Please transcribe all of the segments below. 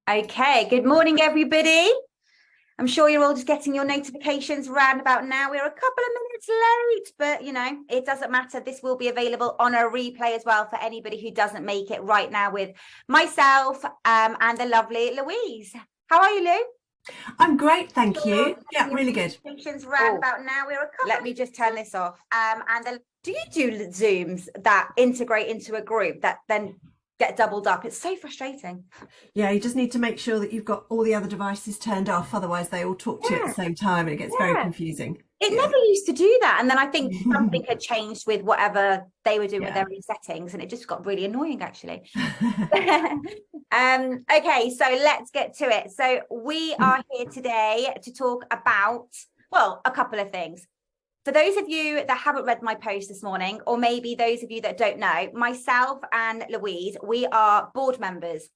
Okay, good morning, everybody. I'm sure you're all just getting your notifications round about now. We're a couple of minutes late, but it doesn't matter. This will be available on a replay as well for anybody who doesn't make it right now with myself and the lovely Louise. How are you, Lou? I'm great, thank you. Yeah, really good. Round about now. We're a couple. Let me just turn this off. Do you do Zooms that integrate into a group that then get doubled up? It's so frustrating. Yeah, you just need to make sure that you've got all the other devices turned off, otherwise they all talk to you at the same time and it gets very confusing. It never used to do that. And then I think something had changed with whatever they were doing with their own settings, and it just got really annoying, actually. Okay, so let's get to it. So we are here today to talk about, well, a couple of things. For those of you that haven't read my post this morning, or maybe those of you that don't know, myself and Louise, we are board members.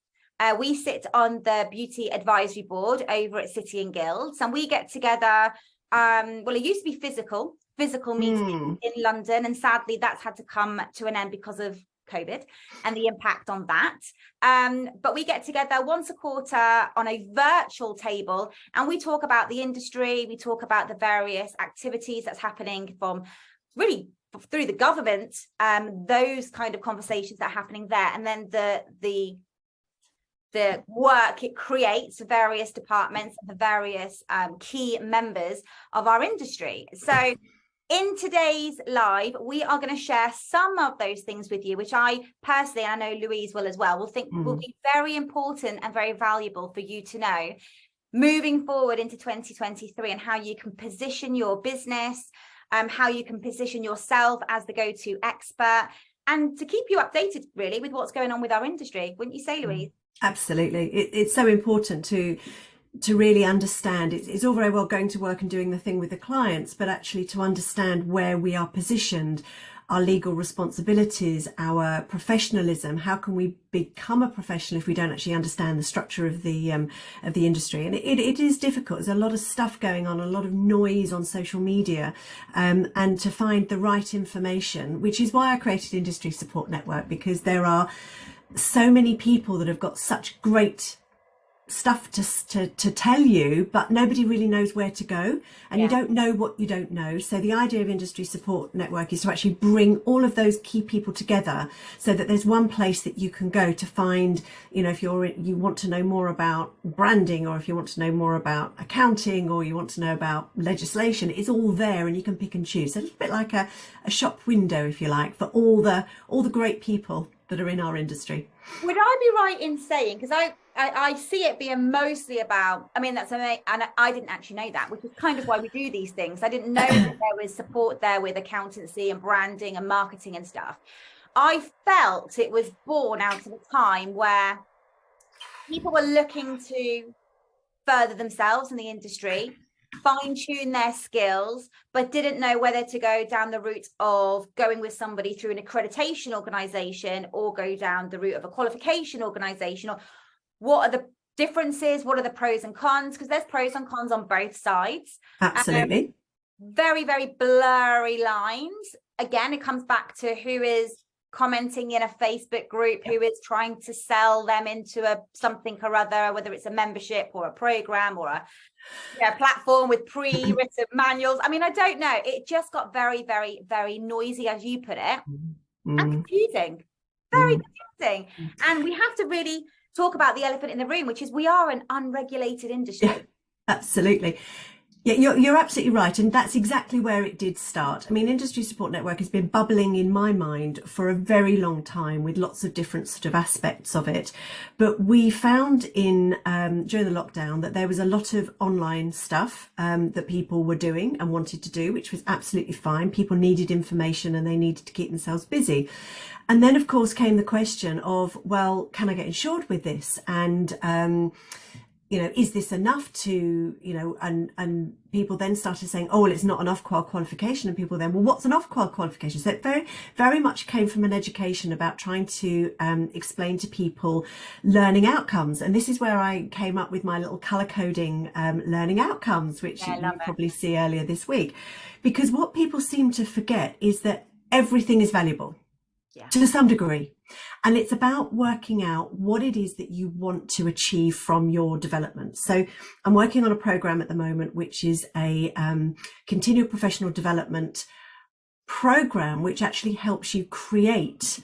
We sit on the beauty advisory board over at City and Guilds, and we get together. Well, it used to be physical meetings in London, and sadly that's had to come to an end because of COVID and the impact on that. But we get together once a quarter on a virtual table, and we talk about the industry. We talk about the various activities that's happening from really through the government, those kind of conversations that are happening there, and then the work it creates for various departments and the various key members of our industry. So in today's live, we are going to share some of those things with you, which I personally, and I know Louise will as well, will be very important and very valuable for you to know moving forward into 2023, and how you can position your business, how you can position yourself as the go-to expert, and to keep you updated really with what's going on with our industry. Wouldn't you say, Louise? Absolutely. It's so important to really understand. It's all very well going to work and doing the thing with the clients, but actually to understand where we are positioned, our legal responsibilities, our professionalism. How can we become a professional if we don't actually understand the structure of the industry? And it is difficult. There's a lot of stuff going on, a lot of noise on social media, and to find the right information, which is why I created Industry Support Network, because there are so many people that have got such great stuff to tell you, but nobody really knows where to go, and you don't know what you don't know. So the idea of Industry Support Network is to actually bring all of those key people together so that there's one place that you can go to find, if you want to know more about branding, or if you want to know more about accounting, or you want to know about legislation, it's all there and you can pick and choose. So a little bit like a shop window, if you like, for all the great people that are in our industry. Would I be right in saying, because I see it being mostly about, that's amazing, and I didn't actually know that, which is kind of why we do these things. I didn't know that there was support there with accountancy and branding and marketing and stuff. I felt it was born out of a time where people were looking to further themselves in the industry, fine-tune their skills, but didn't know whether to go down the route of going with somebody through an accreditation organization, or go down the route of a qualification organization, or what are the differences, what are the pros and cons, because there's pros and cons on both sides. Absolutely. Very, very blurry lines. Again, it comes back to who is commenting in a Facebook group, who is trying to sell them into something or other, whether it's a membership or a program or a platform with pre-written manuals. I don't know. It just got very, very, very noisy, as you put it, and confusing, very confusing. And we have to really talk about the elephant in the room, which is we are an unregulated industry. Yeah, absolutely. Yeah, you're absolutely right. And that's exactly where it did start. Industry Support Network has been bubbling in my mind for a very long time, with lots of different sort of aspects of it. But we found during the lockdown that there was a lot of online stuff that people were doing and wanted to do, which was absolutely fine. People needed information and they needed to keep themselves busy. And then, of course, came the question of, well, can I get insured with this? And is this enough to, and people then started saying, oh, well, it's not an off-qual qualification. And people then, well, what's an off-qual qualification? So it very, very much came from an education about trying to explain to people learning outcomes. And this is where I came up with my little colour coding learning outcomes, which you probably see earlier this week. Because what people seem to forget is that everything is valuable to some degree. And it's about working out what it is that you want to achieve from your development. So I'm working on a program at the moment, which is a continual professional development program, which actually helps you create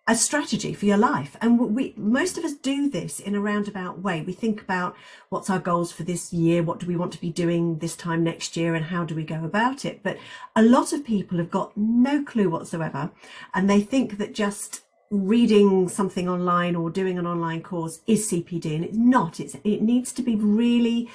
a strategy for your life. And most of us do this in a roundabout way. We think about what's our goals for this year, what do we want to be doing this time next year, and how do we go about it. But a lot of people have got no clue whatsoever, and they think that just reading something online or doing an online course is CPD, and it's not. It needs to be really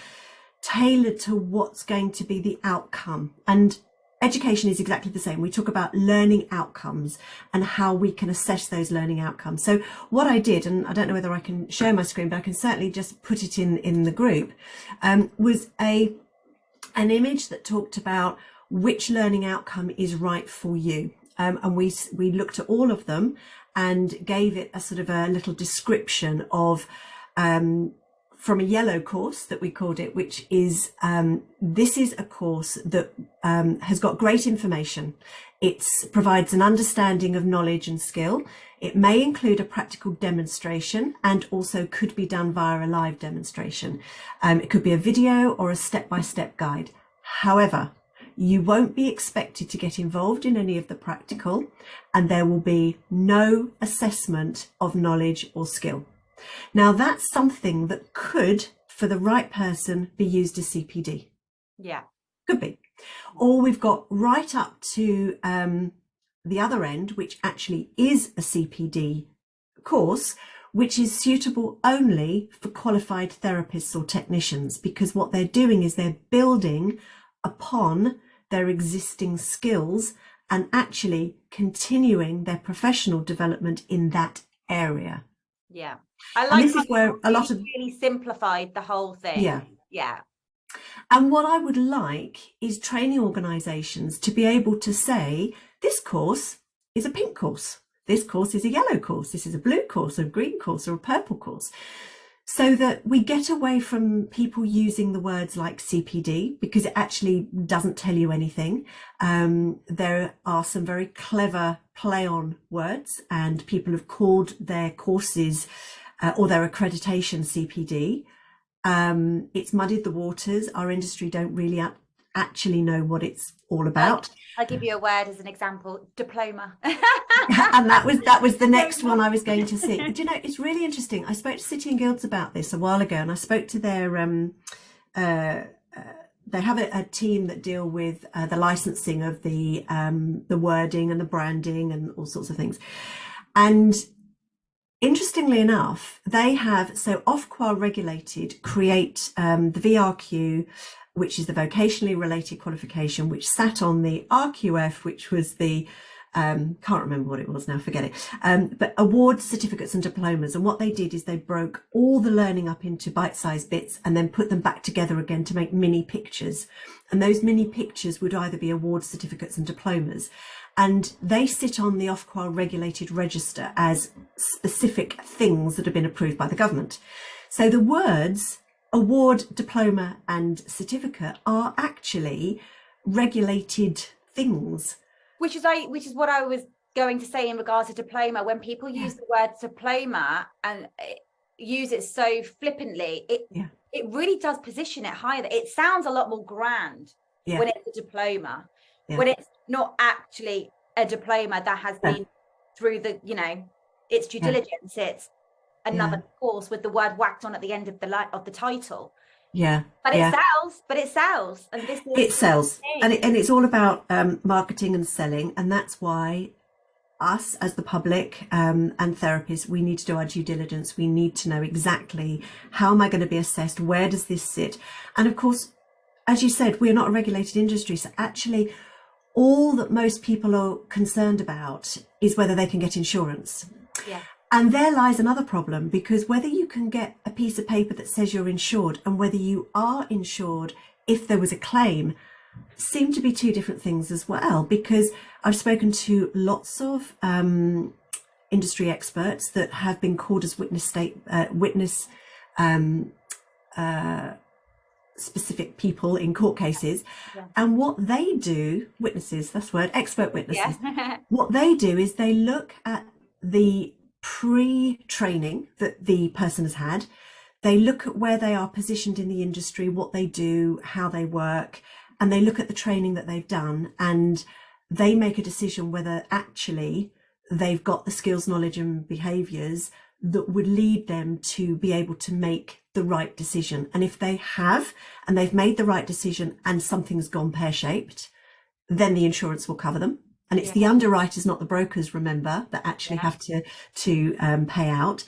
tailored to what's going to be the outcome. And education is exactly the same. We talk about learning outcomes and how we can assess those learning outcomes. So what I did, and I don't know whether I can share my screen, but I can certainly just put it in the group, was an image that talked about which learning outcome is right for you. And we looked at all of them and gave it a sort of a little description of from a yellow course that we called it, which is this is a course that has got great information. It provides an understanding of knowledge and skill. It may include a practical demonstration and also could be done via a live demonstration. It could be a video or a step-by-step guide. However, you won't be expected to get involved in any of the practical, and there will be no assessment of knowledge or skill. Now, that's something that could, for the right person, be used as CPD. Yeah. Could be. Or we've got right up to the other end, which actually is a CPD course, which is suitable only for qualified therapists or technicians, because what they're doing is they're building upon their existing skills and actually continuing their professional development in that area. Yeah. I like this is where a lot of really simplified the whole thing. Yeah. And what I would like is training organisations to be able to say, this course is a pink course, this course is a yellow course, this is a blue course, a green course, or a purple course, so that we get away from people using the words like CPD, because it actually doesn't tell you anything. There are some very clever play on words, and people have called their courses or their accreditation CPD. It's muddied the waters. Our industry don't really actually know what it's all about. I'll give you a word as an example: diploma. And that was the next one I was going to see. Do you know, it's really interesting. I spoke to City and Guilds about this a while ago, and I spoke to their they have a team that deal with the licensing of the wording and the branding and all sorts of things. And interestingly enough, they have, so Ofqual regulated create the VRQ, which is the vocationally related qualification, which sat on the RQF, which was the can't remember what it was now, forget it, but award certificates and diplomas. And what they did is they broke all the learning up into bite-sized bits and then put them back together again to make mini pictures. And those mini pictures would either be award certificates and diplomas. And they sit on the Ofqual regulated register as specific things that have been approved by the government. So the words award, diploma and certificate are actually regulated things. Which is what I was going to say in regards to diploma. When people use the word diploma and use it so flippantly, it really does position it higher. It sounds a lot more grand when it's a diploma, when it's not actually a diploma that has been through the, it's due diligence. It's another course with the word whacked on at the end of the title. But it sells, and this is it sells, and it's all about marketing and selling. And that's why us as the public and therapists, we need to do our due diligence. We need to know exactly, how am I going to be assessed, where does this sit? And of course, as you said, we're not a regulated industry, so actually all that most people are concerned about is whether they can get insurance. And there lies another problem, because whether you can get a piece of paper that says you're insured and whether you are insured if there was a claim seem to be two different things as well. Because I've spoken to lots of industry experts that have been called as specific people in court cases, and what they do, witnesses, that's the word, expert witnesses, what they do is they look at the pre-training that the person has had. They look at where they are positioned in the industry, what they do, how they work, and they look at the training that they've done, and they make a decision whether actually they've got the skills, knowledge and behaviours that would lead them to be able to make the right decision. And if they have, and they've made the right decision and something's gone pear-shaped, then the insurance will cover them. And it's the underwriters, not the brokers, remember, that actually have to pay out.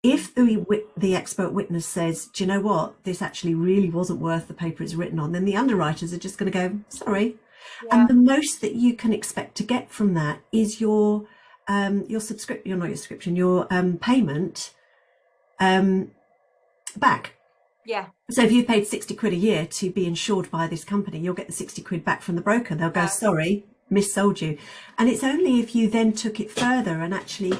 If the expert witness says, do you know what, this actually really wasn't worth the paper it's written on, then the underwriters are just going to go, sorry. And the most that you can expect to get from that is your payment back. Yeah. So if you've paid 60 quid a year to be insured by this company, you'll get the 60 quid back from the broker. They'll go, sorry, missold you. And it's only if you then took it further and actually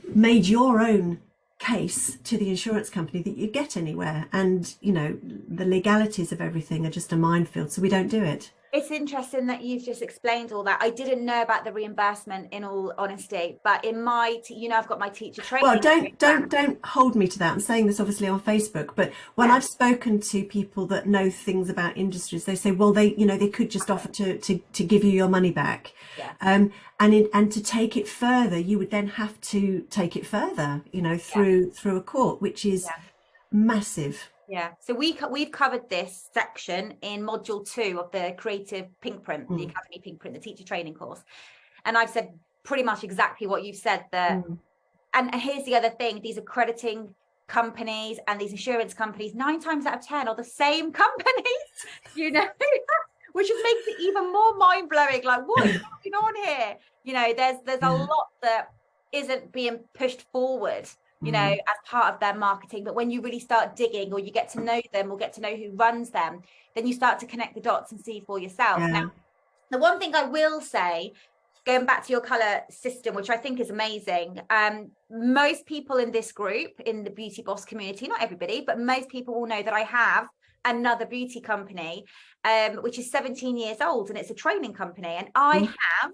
made your own case to the insurance company that you get anywhere. And, you know, the legalities of everything are just a minefield, so we don't do it. It's interesting that you've just explained all that. I didn't know about the reimbursement, in all honesty, but in my, I've got my teacher training. Well, don't hold me to that. I'm saying this obviously on Facebook, but when I've spoken to people that know things about industries, they say, well, they could just offer to give you your money back. Yeah. And to take it further, you would then have to take it further, through a court, which is massive. Yeah, so we've covered this section in module 2 of the creative pink print, the Academy pink print, the teacher training course. And I've said pretty much exactly what you've said there. And here's the other thing, these accrediting companies and these insurance companies, 9 times out of 10 are the same companies, which just makes it even more mind-blowing. Like, what is going on here? There's a lot that isn't being pushed forward, as part of their marketing. But when you really start digging, or you get to know them, or get to know who runs them, then you start to connect the dots and see for yourself. Now, the one thing I will say, going back to your color system, which I think is amazing, most people in this group, in the Beauty Boss community, not everybody, but most people will know that I have another beauty company, which is 17 years old, and it's a training company. And I have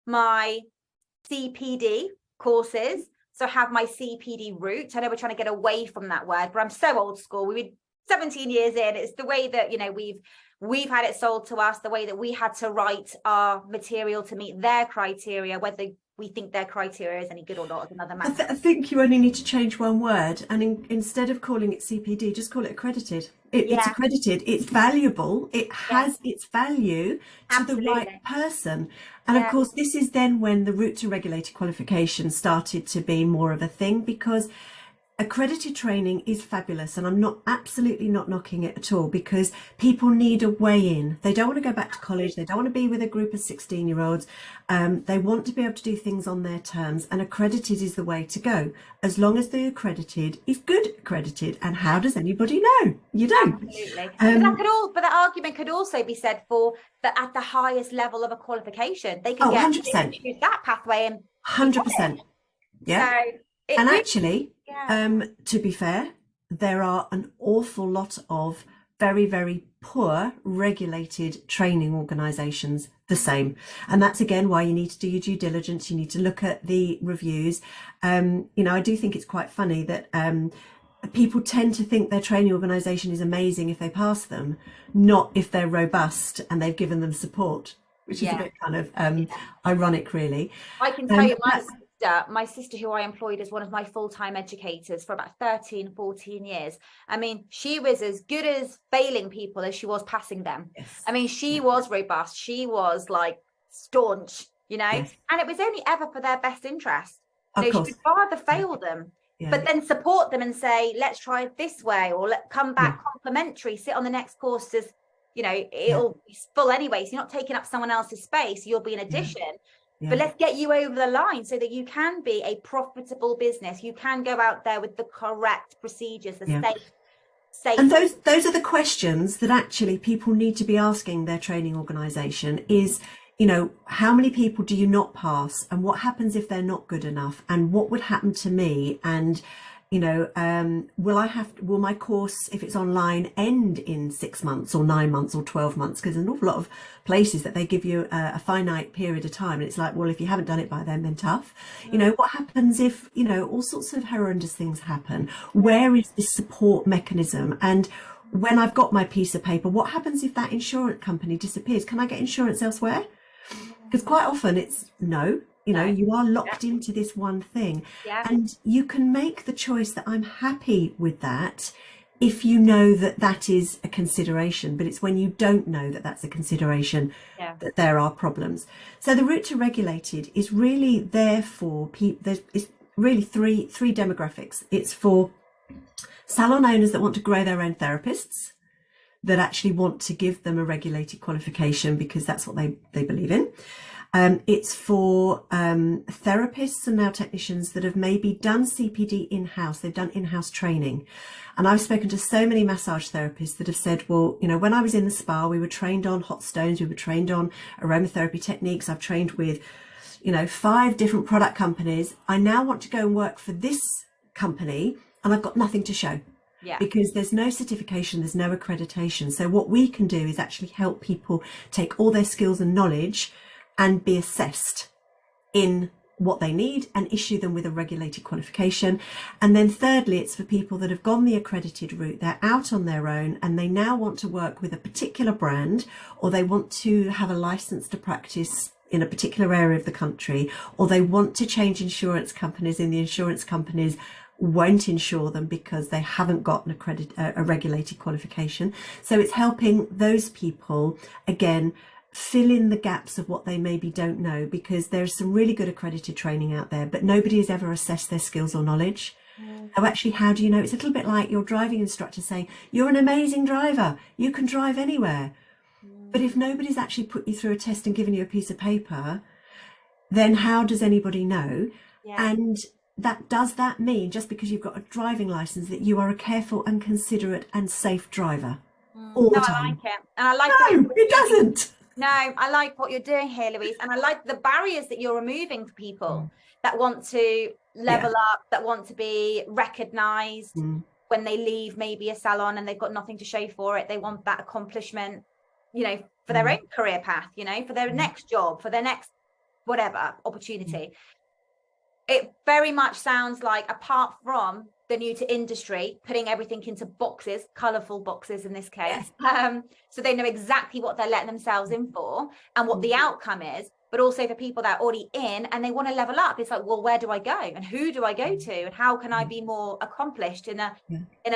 my CPD courses. So I have my CPD route. I know we're trying to get away from that word, but I'm so old school. We were 17 years in. It's the way that, we've had it sold to us, the way that we had to write our material to meet their criteria, whether we think their criteria is any good or not is another matter. I think you only need to change one word, and instead of calling it CPD, just call it accredited. It's accredited, it's valuable, it has its value to the right person. And of course, this is then when the route to regulated qualification started to be more of a thing, because accredited training is fabulous, and I'm absolutely not knocking it at all, because people need a way in. They don't want to go back to college. They don't want to be with a group of 16-year-olds. They want to be able to do things on their terms, and accredited is the way to go, as long as the accredited is good accredited. And how does anybody know? You don't. Absolutely. But that argument could also be said for at the highest level of a qualification. They can 100%. use that pathway and 100%. Yeah. So actually, to be fair, there are an awful lot of very, very poor regulated training organisations the same. And that's, again, why you need to do your due diligence. You need to look at the reviews. I do think it's quite funny that people tend to think their training organisation is amazing if they pass them, not if they're robust and they've given them support, which is a bit kind of ironic, really. I can tell you my sister, who I employed as one of my full-time educators for about 13, 14 years. I mean, she was as good as failing people as she was passing them. Yes. I mean, she was robust. She was like staunch, and it was only ever for their best interest. She would rather fail them, but then support them and say, let's try it this way, or come back complimentary, sit on the next course as, it'll be full anyway. So you're not taking up someone else's space. You'll be an addition. But let's get you over the line so that you can be a profitable business. You can go out there with the correct procedures, the safe. And those are the questions that actually people need to be asking their training organisation is, how many people do you not pass? And what happens if they're not good enough? And what would happen to me? And, will my course, if it's online, end in 6 months or 9 months or 12 months? Because there's an awful lot of places that they give you a finite period of time. And it's like, well, if you haven't done it by then tough. What happens if, all sorts of horrendous things happen? Where is this support mechanism? And when I've got my piece of paper, what happens if that insurance company disappears? Can I get insurance elsewhere? Because quite often it's no. You are locked into this one thing, and you can make the choice that I'm happy with that if you know that that is a consideration, but it's when you don't know that that's a consideration that there are problems. So the route to regulated is really there for people. It's really three demographics. It's for salon owners that want to grow their own therapists, that actually want to give them a regulated qualification because that's what they believe in. It's for therapists and nail technicians that have maybe done CPD in-house, they've done in-house training. And I've spoken to so many massage therapists that have said, well, when I was in the spa, we were trained on hot stones, we were trained on aromatherapy techniques, I've trained with, 5 different product companies. I now want to go and work for this company and I've got nothing to show. Because there's no certification, there's no accreditation. So what we can do is actually help people take all their skills and knowledge and be assessed in what they need and issue them with a regulated qualification. And then thirdly, it's for people that have gone the accredited route, they're out on their own and they now want to work with a particular brand, or they want to have a license to practice in a particular area of the country, or they want to change insurance companies and the insurance companies won't insure them because they haven't got a regulated qualification. So it's helping those people, again, fill in the gaps of what they maybe don't know, because there's some really good accredited training out there, but nobody has ever assessed their skills or knowledge. So actually, how do you know? It's a little bit like your driving instructor saying, you're an amazing driver, you can drive anywhere. But if nobody's actually put you through a test and given you a piece of paper, then how does anybody know? And does that mean just because you've got a driving license that you are a careful and considerate and safe driver all the time? I like it. And I like it doesn't. No, I like what you're doing here, Louise. And I like the barriers that you're removing for people that want to level up, that want to be recognized when they leave maybe a salon and they've got nothing to show for it. They want that accomplishment, for their own career path, for their next job, for their next whatever opportunity. It very much sounds like, apart from the new to industry, putting everything into boxes, colourful boxes in this case, so they know exactly what they're letting themselves in for and what the outcome is, but also for people that are already in and they want to level up. It's like, well, where do I go and who do I go to and how can I be more accomplished in a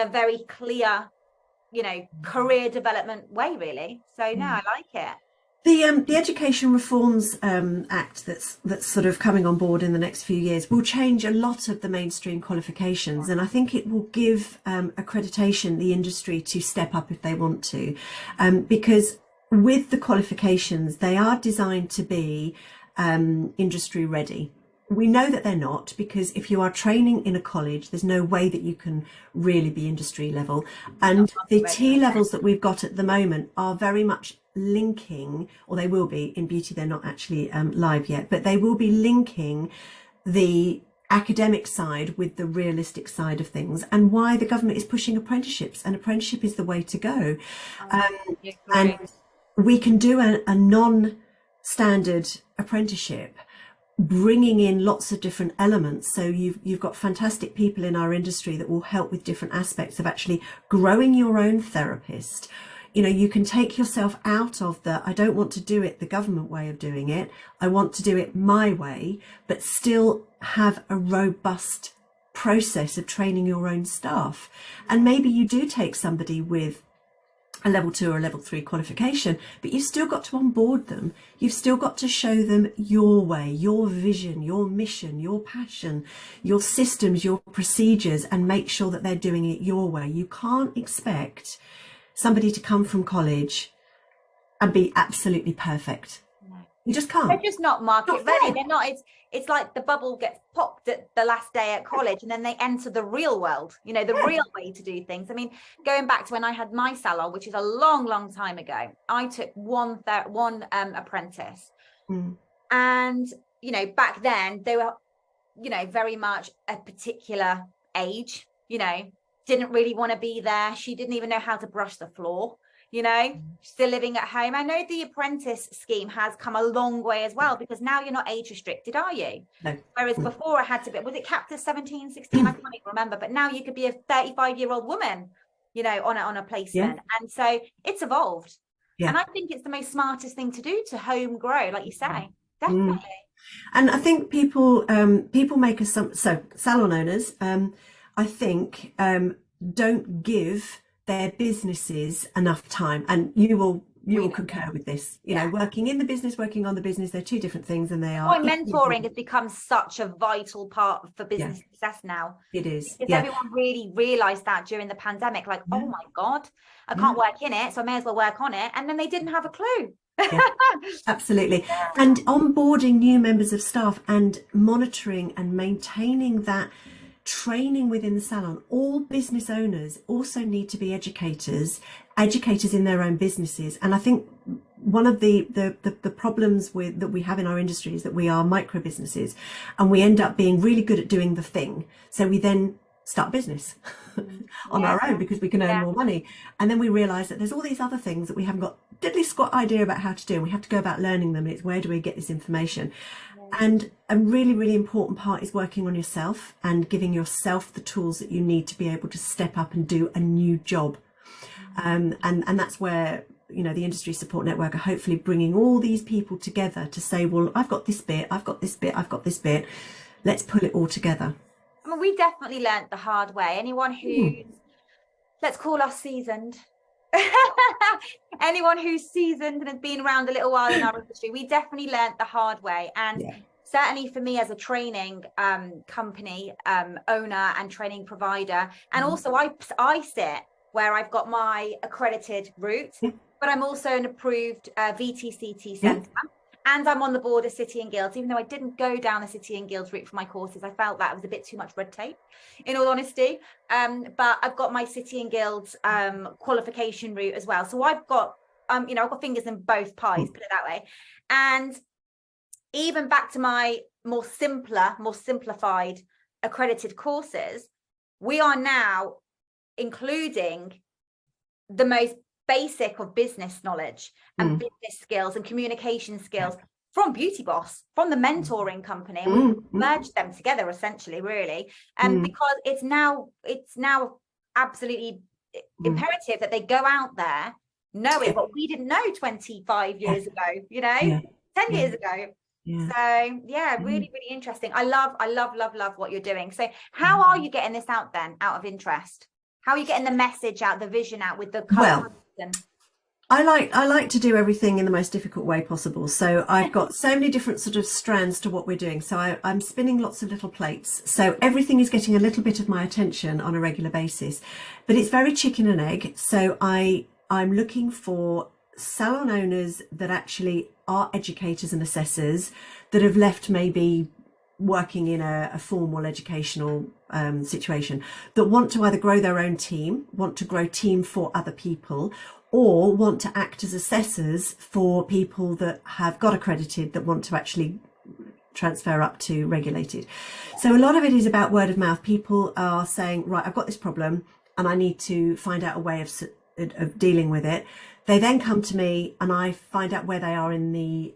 very clear, career development way, really. So no, I like it. The Education Reforms Act that's sort of coming on board in the next few years will change a lot of the mainstream qualifications, and I think it will give accreditation the industry to step up if they want to, because with the qualifications they are designed to be industry ready. We know that they're not, because if you are training in a college, there's no way that you can really be industry level. And the T levels that we've got at the moment are very much linking, or they will be in beauty, they're not actually live yet, but they will be linking the academic side with the realistic side of things, and why the government is pushing apprenticeships, and apprenticeship is the way to go. And we can do a non-standard apprenticeship, bringing in lots of different elements. So you've got fantastic people in our industry that will help with different aspects of actually growing your own therapist. You can take yourself out of I don't want to do it the government way of doing it, I want to do it my way, but still have a robust process of training your own staff. And maybe you do take somebody with a level 2 or a level 3 qualification, but you've still got to onboard them. You've still got to show them your way, your vision, your mission, your passion, your systems, your procedures, and make sure that they're doing it your way. You can't expect somebody to come from college and be absolutely perfect. You just can't. They're just not market ready. They're not. It's like the bubble gets popped at the last day at college, and then they enter the real world. The real way to do things. I mean, going back to when I had my salon, which is a long, long time ago, I took one apprentice, and back then they were, very much a particular age, you know, didn't really want to be there. She didn't even know how to brush the floor, you know, still living at home. I know the apprentice scheme has come a long way as well, because now you're not age restricted, are you? No. Whereas before I had to be, was it capped at 17, 16? I can't even remember, but now you could be a 35-year-old woman, you know, on a placement. And so it's evolved. And I think it's the most smartest thing to do to home grow, like you say. Definitely. And I think people make so salon owners, I think, don't give their businesses enough time, and you will concur with this. You know, working in the business, working on the business, they're two different things, and they are. Mentoring has become such a vital part for business success now. It is. Because everyone really realized that during the pandemic, like, oh my God, I can't work in it, so I may as well work on it. And then they didn't have a clue. Absolutely. And onboarding new members of staff and monitoring and maintaining that training within the salon. All business owners also need to be educators in their own businesses. And I think one of the problems that we have in our industry is that we are micro businesses, and we end up being really good at doing the thing. So we then start a business on our own because we can earn more money. And then we realize that there's all these other things that we haven't got diddly squat idea about how to do. And we have to go about learning them. It's where do we get this information? And a really, really important part is working on yourself and giving yourself the tools that you need to be able to step up and do a new job. And that's where, you know, the Industry Support Network are hopefully bringing all these people together to say, well, I've got this bit, I've got this bit, I've got this bit. Let's pull it all together. I mean, we definitely learnt the hard way. Anyone who's, let's call us seasoned, anyone who's seasoned and has been around a little while in our industry, we definitely learnt the hard way. And certainly for me as a training company owner and training provider, and also I sit where I've got my accredited route, but I'm also an approved VTCT centre. And I'm on the board of City and Guilds, even though I didn't go down the City and Guilds route for my courses. I felt that was a bit too much red tape, in all honesty. But I've got my City and Guilds qualification route as well. So I've got, you know, I've got fingers in both pies, put it that way. And even back to my more simplified accredited courses, we are now including the most basic of business knowledge and business skills and communication skills from Beauty Boss, from the mentoring company, and we merged them together essentially, really, and because it's now absolutely imperative that they go out there knowing what we didn't know 25 years ago, you know, 10 years ago. So really interesting. I love what you're doing. So how are you getting this out then, out of interest? How are you getting the message out, the vision out with the colour? I like to do everything in the most difficult way possible. So I've got so many different sort of strands to what we're doing. So I'm spinning lots of little plates. So everything is getting a little bit of my attention on a regular basis, but it's very chicken and egg. So I'm looking for salon owners that actually are educators and assessors that have left maybe working in a formal educational situation, that want to either grow their own team, want to grow team for other people, or want to act as assessors for people that have got accredited that want to actually transfer up to regulated. So a lot of it is about word of mouth. People are saying, right, I've got this problem and I need to find out a way of dealing with it. They then come to me and I find out where they are in the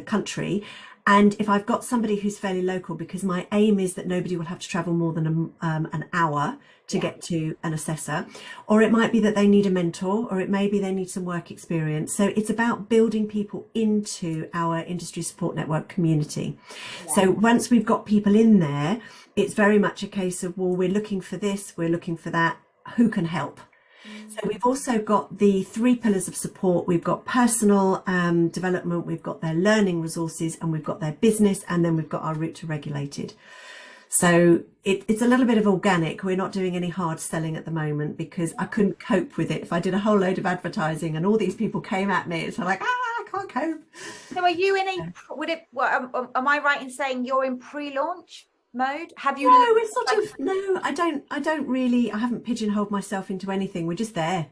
country. And if I've got somebody who's fairly local, because my aim is that nobody will have to travel more than an hour to get to an assessor, or it might be that they need a mentor, or it may be they need some work experience. So it's about building people into our Industry Support Network community. So once we've got people in there, it's very much a case of, well, we're looking for this, we're looking for that, who can help? So we've also got the 3 pillars of support. We've got personal development, we've got their learning resources, and we've got their business, and then we've got our route to regulated. So it's a little bit of organic. We're not doing any hard selling at the moment because I couldn't cope with it. If I did a whole load of advertising and all these people came at me, it's like, I can't cope. So are you in am I right in saying you're in pre-launch mode? Have you? No, it's sort of, no, I don't really, I haven't pigeonholed myself into anything. We're just there.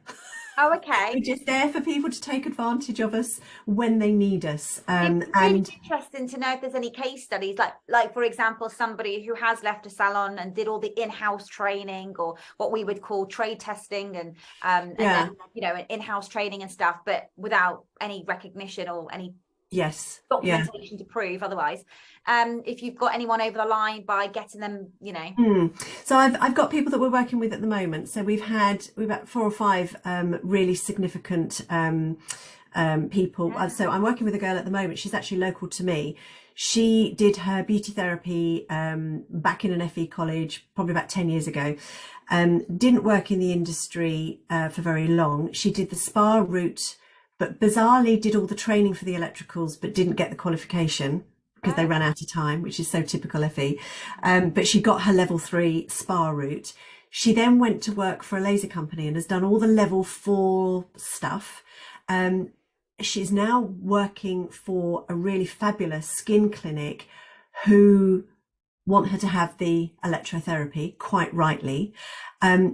Oh, okay. We're just there for people to take advantage of us when they need us. It's really And interesting to know if there's any case studies, like for example, somebody who has left a salon and did all the in-house training, or what we would call trade testing, and yeah, then, you know, in-house training and stuff, but without any recognition or any yes, yeah. documentation to prove otherwise. If you've got anyone over the line by getting them, you know. So I've got people that we're working with at the moment. So we've had 4 or 5 really significant people. So I'm working with a girl at the moment. She's actually local to me. She did her beauty therapy back in an FE college probably about 10 years ago. Didn't work in the industry for very long. She did the spa route, but bizarrely did all the training for the electricals, but didn't get the qualification because they ran out of time, which is so typical FE. But she got her level 3 spa route. She then went to work for a laser company and has done all the level 4 stuff. She's now working for a really fabulous skin clinic who want her to have the electrotherapy, quite rightly.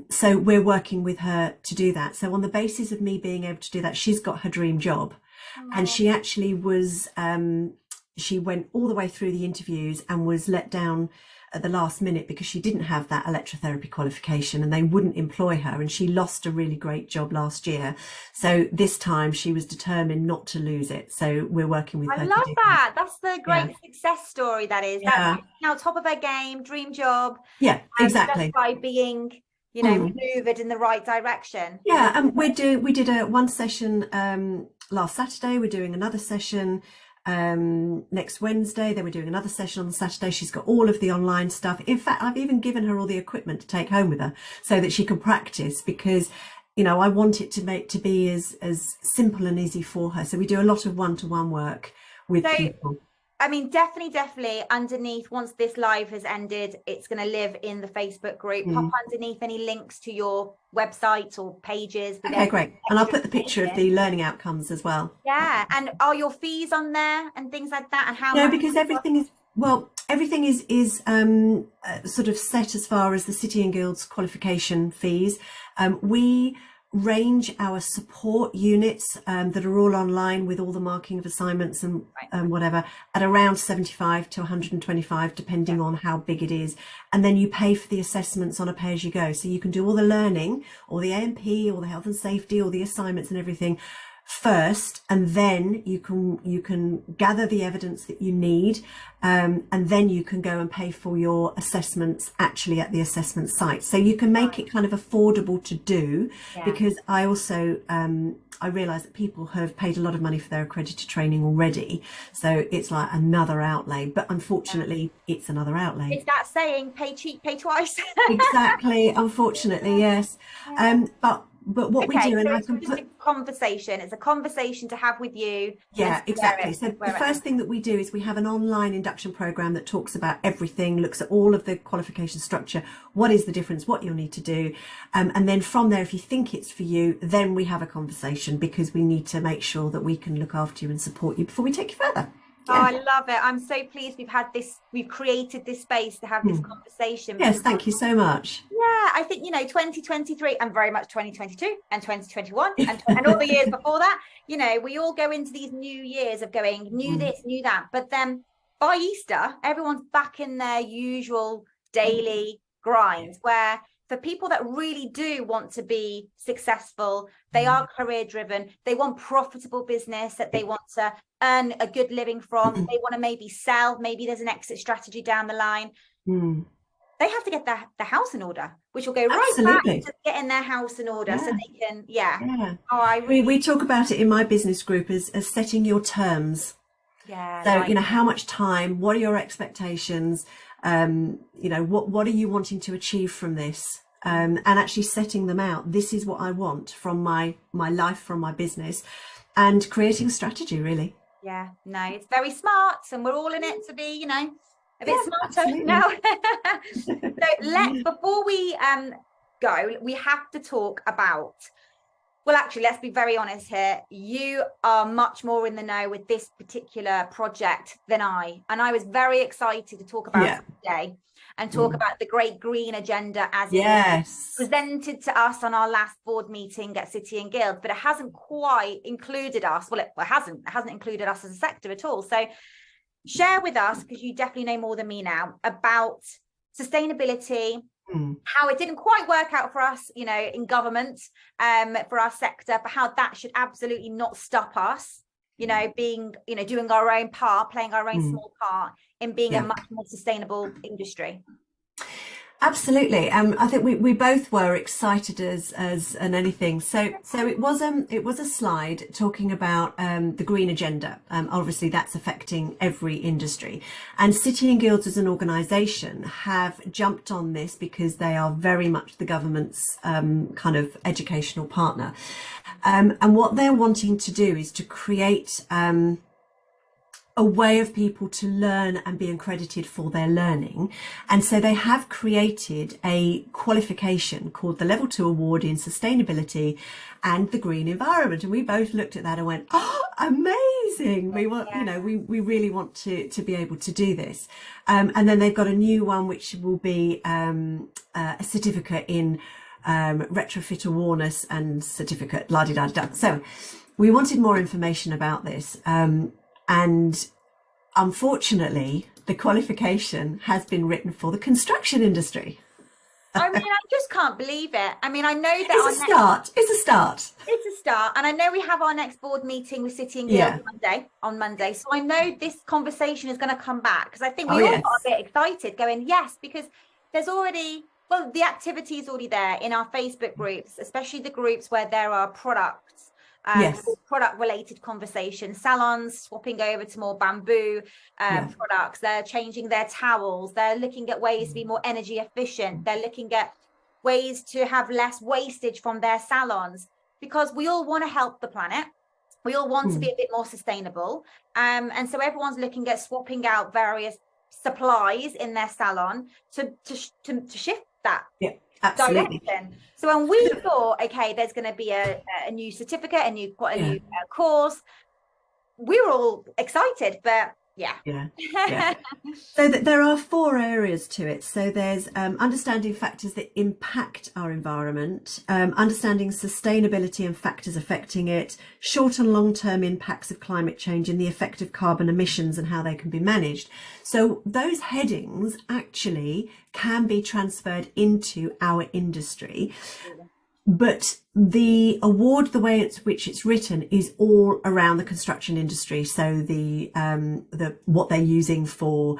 So we're working with her to do that. So on the basis of me being able to do that, she's got her dream job. And she actually was, she went all the way through the interviews and was let down at the last minute because she didn't have that electrotherapy qualification and they wouldn't employ her, and she lost a really great job last year. So this time she was determined not to lose it. So we're working with her. I love that. That's the great success story, that is. Yeah. That's now top of her game, dream job. Yeah, exactly. Just by being, you know, maneuvered in the right direction. Yeah, and we did a one session last Saturday. We're doing another session next Wednesday. Then we're doing another session on the Saturday. She's got all of the online stuff. In fact, I've even given her all the equipment to take home with her so that she can practice, because you know I want it to be as simple and easy for her. So we do a lot of one-to-one work with people. I mean, definitely underneath, once this live has ended, it's going to live in the Facebook group. Pop underneath any links to your website or pages. Okay, great. And I'll put the picture of the learning outcomes as well. Yeah. And are your fees on there and things like that? And how? No, because everything is sort of set as far as the City and Guilds qualification fees. We range our support units that are all online with all the marking of assignments and whatever at around 75 to 125 depending on how big it is, and then you pay for the assessments on a pay-as-you-go, so you can do all the learning, all the AMP, all the health and safety, all the assignments and everything first, and then you can gather the evidence that you need, and then you can go and pay for your assessments actually at the assessment site. So you can make it kind of affordable to do, because I also I realise that people have paid a lot of money for their accredited training already, so it's like another outlay, but unfortunately it's another outlay. It's that saying, pay cheap, pay twice. Exactly, unfortunately, yes. But what we do, and I can put a conversation. It's a conversation to have with you. Yeah, exactly. So the first thing that we do is we have an online induction program that talks about everything, looks at all of the qualification structure, what is the difference, what you'll need to do, and then from there, if you think it's for you, then we have a conversation, because we need to make sure that we can look after you and support you before we take you further. Oh, I love it. I'm so pleased we've created this space to have this conversation. Yes, thank you so much. Yeah, I think, 2023 and very much 2022 and 2021 and all the years before that, we all go into these new years of going, new this, new that. But then by Easter, everyone's back in their usual daily grind, where for people that really do want to be successful, they are career driven, they want profitable business that they want to earn a good living from, they want to maybe sell, maybe there's an exit strategy down the line. They have to get the house in order, which will go right back to getting their house in order so they can, Oh, we talk about it in my business group as setting your terms. Yeah. So, how much time, what are your expectations? What are you wanting to achieve from this? And actually setting them out. This is what I want from my life, from my business, and creating a strategy, really. Yeah, no, it's very smart, and we're all in it to be, a bit smarter now. So before we go, we have to talk about Well, actually, let's be very honest here. You are much more in the know with this particular project than I. And I was very excited to talk about it today and talk about the great green agenda as it was presented to us on our last board meeting at City and Guilds, but it hasn't quite included us. Well, it hasn't included us as a sector at all. So share with us, because you definitely know more than me now, about sustainability, how it didn't quite work out for us, you know, in government, for our sector, but how that should absolutely not stop us, you know, being, you know, doing our own part, playing our own small part in being a much more sustainable industry. Absolutely. I think we both were excited as anything. So it was a slide talking about the green agenda. Obviously that's affecting every industry, and City and Guilds as an organisation have jumped on this because they are very much the government's kind of educational partner, and what they're wanting to do is to create a way of people to learn and be accredited for their learning. And so they have created a qualification called the Level 2 Award in Sustainability and the Green Environment. And we both looked at that and went, oh, amazing. We want, you know, we really want to be able to do this. And then they've got a new one, which will be a certificate in retrofit awareness and certificate, la-di-da-di-da. So we wanted more information about this. And unfortunately, the qualification has been written for the construction industry. I mean, I just can't believe it. I mean, I know that it's a start. It's a start. And I know we have our next board meeting with City and Guilds on Monday. So I know this conversation is going to come back, because I think we all got a bit excited going, yes, because there's already, well, the activity is already there in our Facebook groups, especially the groups where there are products. Product related conversations, salons swapping over to more bamboo products, they're changing their towels, they're looking at ways to be more energy efficient, they're looking at ways to have less wastage from their salons, because we all want to help the planet, we all want to be a bit more sustainable, and so everyone's looking at swapping out various supplies in their salon to shift that direction. So when we thought, okay, there's going to be a new certificate, a new course, we were all excited, but So there are 4 areas to it. So there's understanding factors that impact our environment, understanding sustainability and factors affecting it, short and long-term impacts of climate change and the effect of carbon emissions and how they can be managed. So those headings actually can be transferred into our industry. But the award, the way which it's written, is all around the construction industry. So the what they're using for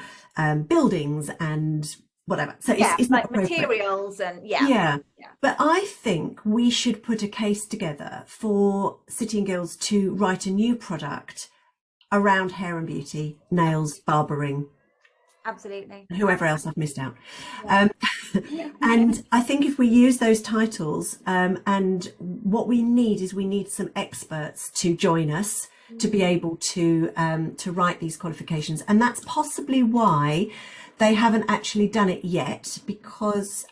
buildings and whatever. So it's like materials and But I think we should put a case together for City and Guilds to write a new product around hair and beauty, nails, barbering. Absolutely. Whoever else I've missed out. And I think if we use those titles, and what we need is some experts to join us to be able to write these qualifications. And that's possibly why they haven't actually done it yet, because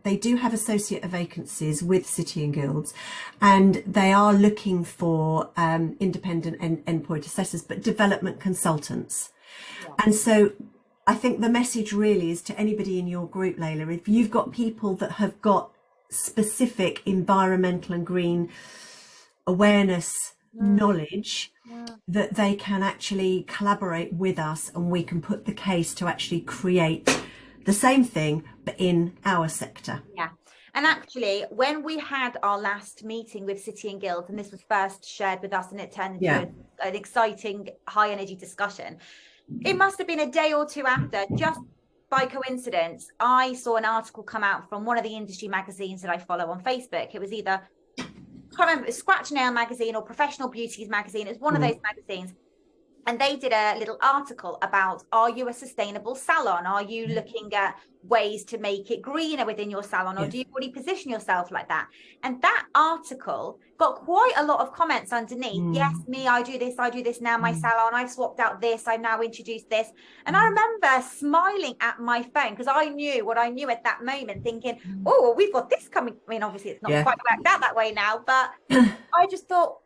they do have associate vacancies with City and Guilds, and they are looking for independent endpoint assessors, but development consultants. And so I think the message really is to anybody in your group, Layla, if you've got people that have got specific environmental and green awareness knowledge, that they can actually collaborate with us, and we can put the case to actually create the same thing, but in our sector. Yeah. And actually, when we had our last meeting with City and Guilds, and this was first shared with us, and it turned into an exciting high energy discussion, it must have been a day or two after, just by coincidence, I saw an article come out from one of the industry magazines that I follow on Facebook. It was either, I can't remember, it was Scratch Nail magazine or Professional Beauties magazine. It was one of those magazines. And they did a little article about, are you a sustainable salon? Are you looking at ways to make it greener within your salon? Or do you already position yourself like that? And that article got quite a lot of comments underneath. Yes, me, I do this now, my salon, I've swapped out this, I've now introduced this. And I remember smiling at my phone because I knew what I knew at that moment, thinking, oh, well, we've got this coming. I mean, obviously it's not quite worked out that way now, but I just thought,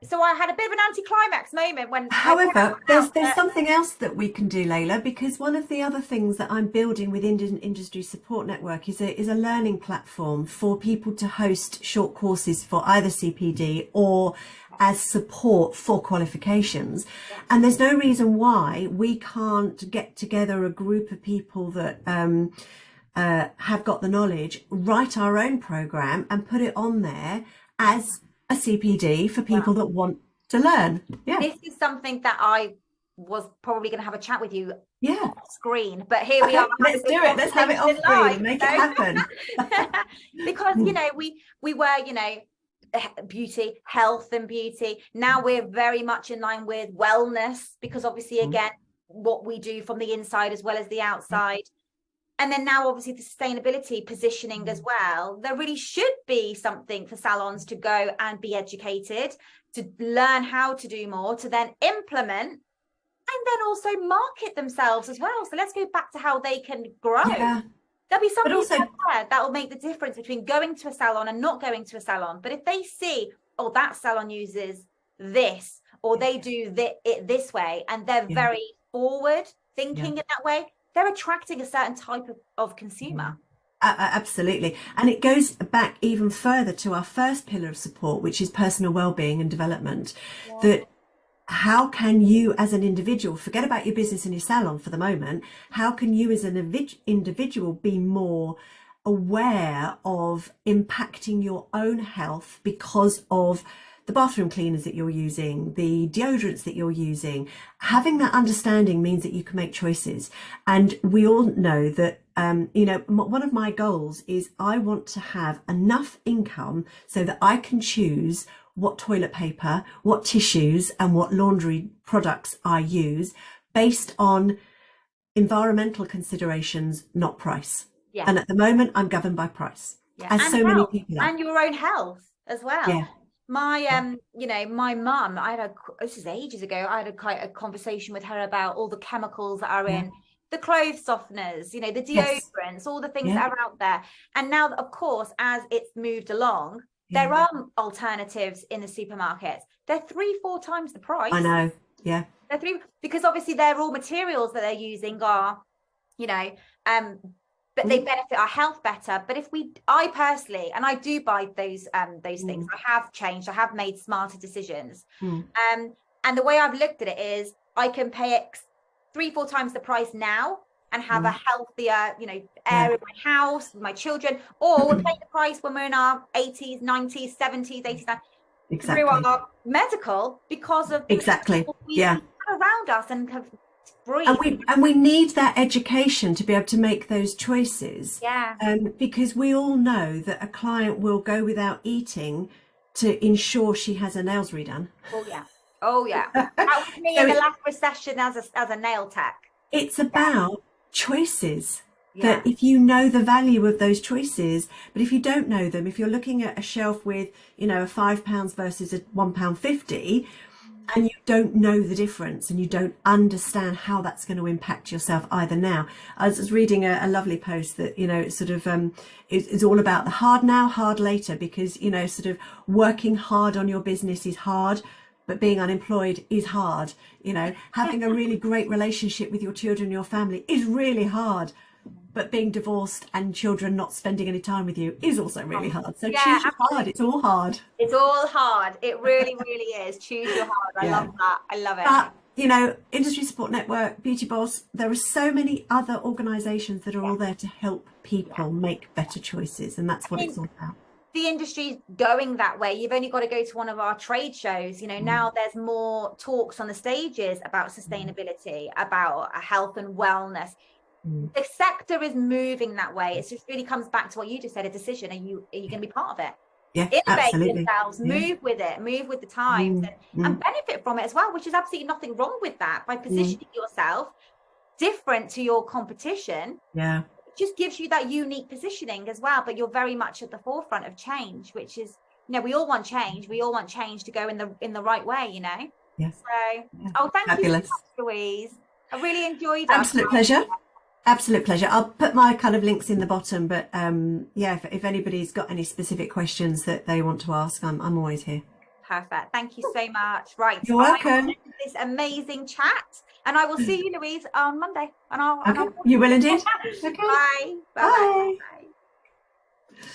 so I had a bit of an anticlimax moment when. However, there's something else that we can do, Layla, because one of the other things that I'm building with Industry Support Network is a learning platform for people to host short courses for either CPD or as support for qualifications. And there's no reason why we can't get together a group of people that have got the knowledge, write our own program and put it on there as a CPD for people that want to learn. This is something that I was probably going to have a chat with you off screen, but here we are. Let's do it. Let's have it off screen and make it happen. Because we were beauty, health and beauty. Now we're very much in line with wellness, because obviously again what we do from the inside as well as the outside. And then now, obviously, the sustainability positioning as well. There really should be something for salons to go and be educated, to learn how to do more, to then implement, and then also market themselves as well. So let's go back to how they can grow. Yeah. There'll be something there that will make the difference between going to a salon and not going to a salon. But if they see, oh, that salon uses this, or they do it this way, and they're very forward thinking in that way, they're attracting a certain type of consumer. Absolutely. And it goes back even further to our first pillar of support, which is personal well-being and development. That how can you as an individual, forget about your business and your salon for the moment, how can you as an individual be more aware of impacting your own health because of the bathroom cleaners that you're using, the deodorants that you're using? Having that understanding means that you can make choices. And we all know that, one of my goals is I want to have enough income so that I can choose what toilet paper, what tissues and what laundry products I use based on environmental considerations, not price. Yeah. And at the moment, I'm governed by price. Yeah. As and so health, many people are. And your own health as well. Yeah. My my mum, this is ages ago, I had quite a conversation with her about all the chemicals that are in the clothes softeners, the deodorants, all the things that are out there. And now, of course, as it's moved along, there are alternatives in the supermarkets. They're 3-4 times the price. I know. Yeah. They're because obviously their raw materials that they're using are, but they benefit our health better. But I personally, and I do buy those things, I have changed, I have made smarter decisions. And the way I've looked at it is I can pay 3-4 times the price now and have a healthier, air in my house, with my children, or we'll pay the price when we're in our 80s, 90s, 70s, 80s, 90s, through our medical, because of around us and have free. And we need that education to be able to make those choices. Yeah. Because we all know that a client will go without eating to ensure she has her nails redone. Oh yeah. That was me in the last recession as a nail tech. It's about choices. That if you know the value of those choices, but if you don't know them, if you're looking at a shelf with, a £5 versus a £1.50, and you don't know the difference and you don't understand how that's going to impact yourself either now. I was reading a lovely post that, it's sort of is all about the hard now, hard later, because, sort of working hard on your business is hard, but being unemployed is hard. Having a really great relationship with your children and your family is really hard. But being divorced and children not spending any time with you is also really hard. So choose your hard. It's all hard. It's all hard. It really, really is. Choose your hard. I love that. I love it. But, Industry Support Network, Beauty Boss, there are so many other organisations that are all there to help people make better choices. And that's what it's all about. The industry's going that way. You've only got to go to one of our trade shows. Now there's more talks on the stages about sustainability, about health and wellness. The sector is moving that way. It just really comes back to what you just said, a decision. Are you going to be part of it? Yeah, innovate absolutely. themselves, Yeah. move with it, move with the times, and benefit from it as well, which is absolutely nothing wrong with that. By positioning yourself different to your competition, yeah, it just gives you that unique positioning as well. But you're very much at the forefront of change, which is, you know, we all want change. We all want change to go in the right way, you know. yeah. So, Yeah. oh, thank you so Fabulous. much, Louise. I really enjoyed our Absolute time. pleasure. Absolute pleasure. I'll put my kind of links in the bottom, but yeah, if anybody's got any specific questions that they want to ask, I'm always here. Perfect. Thank you so much. Right. You're welcome. This amazing chat, and I will see you, Louise, on Monday. Okay. You will indeed. Okay. Bye. Bye. Bye. Bye.